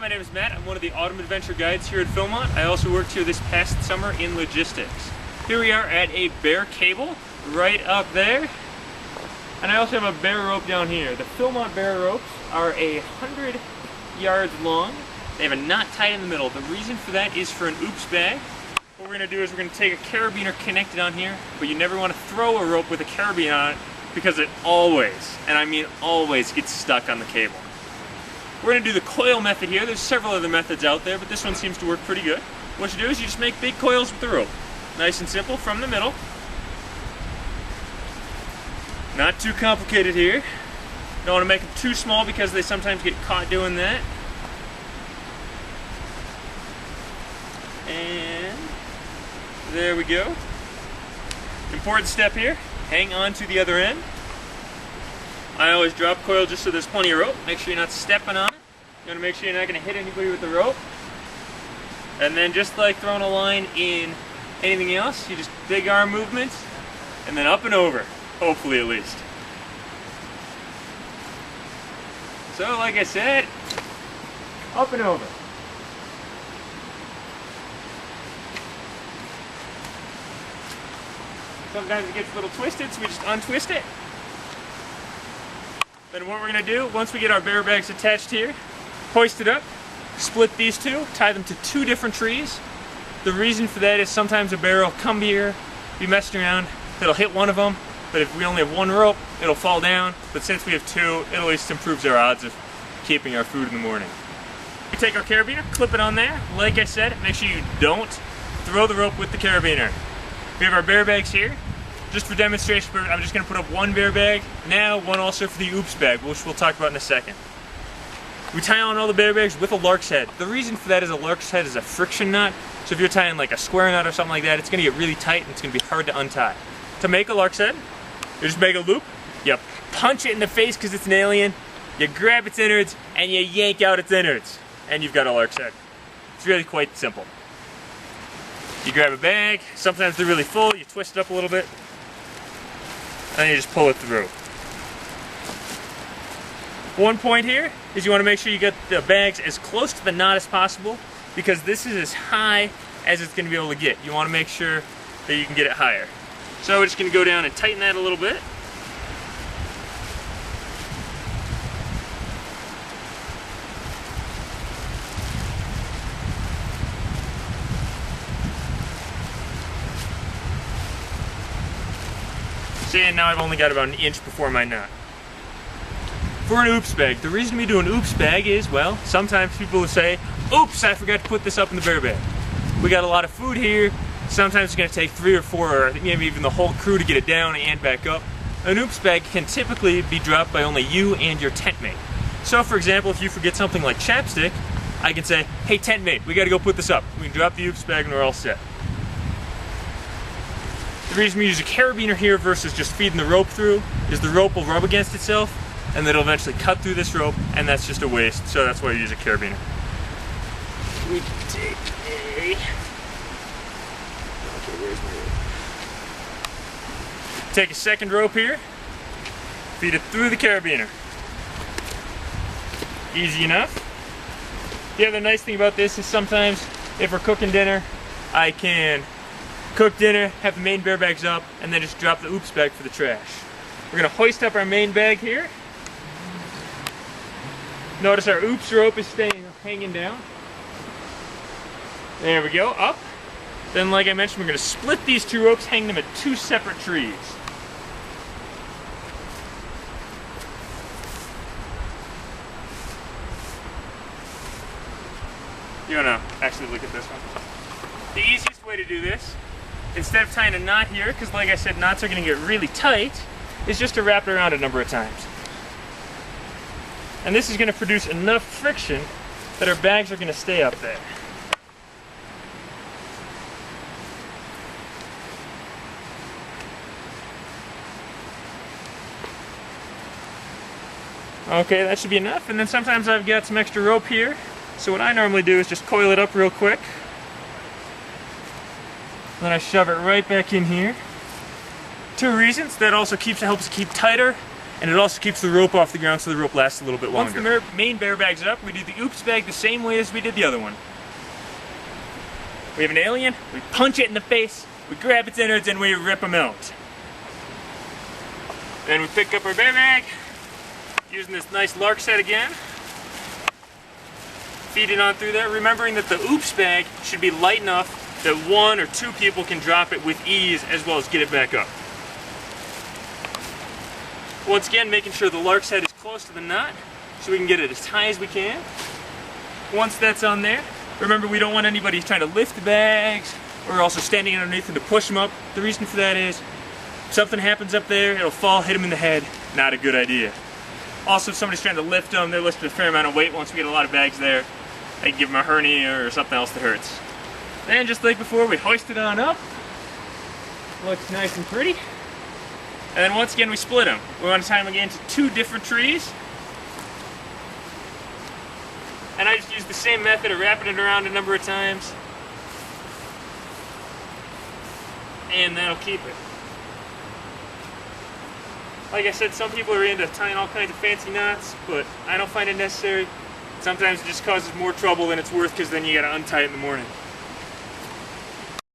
my name is Matt. I'm one of the Autumn Adventure Guides here at Philmont. I also worked here this past summer in logistics. Here we are at a bear cable right up there. And I also have a bear rope down here. The Philmont bear ropes are 100 yards long. They have a knot tied in the middle. The reason for that is for an oops bag. What we're going to do is we're going to take a carabiner connected on here, but you never want to throw a rope with a carabiner on it because it always, and I mean always, gets stuck on the cable. We're going to do the coil method here. There's several other methods out there, but this one seems to work pretty good. What you do is you just make big coils with the rope. Nice and simple from the middle. Not too complicated here. Don't want to make them too small because they sometimes get caught doing that. And there we go. Important step here, hang on to the other end. I always drop coil just so there's plenty of rope. Make sure you're not stepping on it. You want to make sure you're not going to hit anybody with the rope. And then just like throwing a line in anything else, you just big arm movements and then up and over, hopefully at least. So like I said, up and over. Sometimes it gets a little twisted, so we just untwist it. Then what we're going to do, once we get our bear bags attached here, hoist it up, split these two, tie them to two different trees. The reason for that is sometimes a bear will come here, be messing around, it'll hit one of them, but if we only have one rope, it'll fall down. But since we have two, it at least improves our odds of keeping our food in the morning. We take our carabiner, clip it on there. Like I said, make sure you don't throw the rope with the carabiner. We have our bear bags here. Just for demonstration, I'm just going to put up one bear bag, now one also for the oops bag, which we'll talk about in a second. We tie on all the bear bags with a lark's head. The reason for that is a lark's head is a friction nut, so if you're tying like a square knot or something like that, it's going to get really tight and it's going to be hard to untie. To make a lark's head, you just make a loop, you punch it in the face because it's an alien, you grab its innards, and you yank out its innards, and you've got a lark's head. It's really quite simple. You grab a bag, sometimes they're really full, you twist it up a little bit, and you just pull it through. One point here is you want to make sure you get the bags as close to the knot as possible because this is as high as it's going to be able to get. You want to make sure that you can get it higher. So we're just going to go down and tighten that a little bit. And now I've only got about an inch before my knot. For an oops bag, the reason we do an oops bag is, well, sometimes people will say, oops, I forgot to put this up in the bear bag. We got a lot of food here, sometimes it's going to take 3 or 4 or maybe even the whole crew to get it down and back up. An oops bag can typically be dropped by only you and your tent mate. So for example, if you forget something like chapstick, I can say, hey tent mate, we got to go put this up. We can drop the oops bag and we're all set. The reason we use a carabiner here versus just feeding the rope through is the rope will rub against itself and then it'll eventually cut through this rope and that's just a waste, so that's why we use a carabiner. We take a... Okay, where's my rope? Take a second rope here, feed it through the carabiner. Easy enough. The other nice thing about this is sometimes if we're cooking dinner, I can cook dinner, have the main bear bags up, and then just drop the oops bag for the trash. We're going to hoist up our main bag here. Notice our oops rope is hanging down. There we go, up. Then like I mentioned, we're going to split these two ropes, hang them at two separate trees. You want to actually look at this one? The easiest way to do this, instead of tying a knot here, because like I said, knots are going to get really tight, is just to wrap it around a number of times. And this is going to produce enough friction that our bags are going to stay up there. Okay, that should be enough. And then sometimes I've got some extra rope here. So what I normally do is just coil it up real quick. Then I shove it right back in here. Two reasons. That also helps keep tighter, and it also keeps the rope off the ground so the rope lasts a little bit longer. Once the main bear bag's up, we do the oops bag the same way as we did the other one. We have an alien, we punch it in the face, we grab its innards, and we rip them out. Then we pick up our bear bag, using this nice lark set again. Feed it on through there, remembering that the oops bag should be light enough that 1 or 2 people can drop it with ease as well as get it back up. Once again, making sure the lark's head is close to the knot so we can get it as high as we can. Once that's on there, remember we don't want anybody trying to lift the bags or also standing underneath them to push them up. The reason for that is if something happens up there, it'll fall, hit them in the head. Not a good idea. Also, if somebody's trying to lift them, they're lifting a fair amount of weight. Once we get a lot of bags there, they can give them a hernia or something else that hurts. Then, just like before, we hoist it on up. Looks nice and pretty. And then once again, we split them. We want to tie them again to 2 different trees. And I just use the same method of wrapping it around a number of times. And that'll keep it. Like I said, some people are into tying all kinds of fancy knots, but I don't find it necessary. Sometimes it just causes more trouble than it's worth because then you gotta untie it in the morning.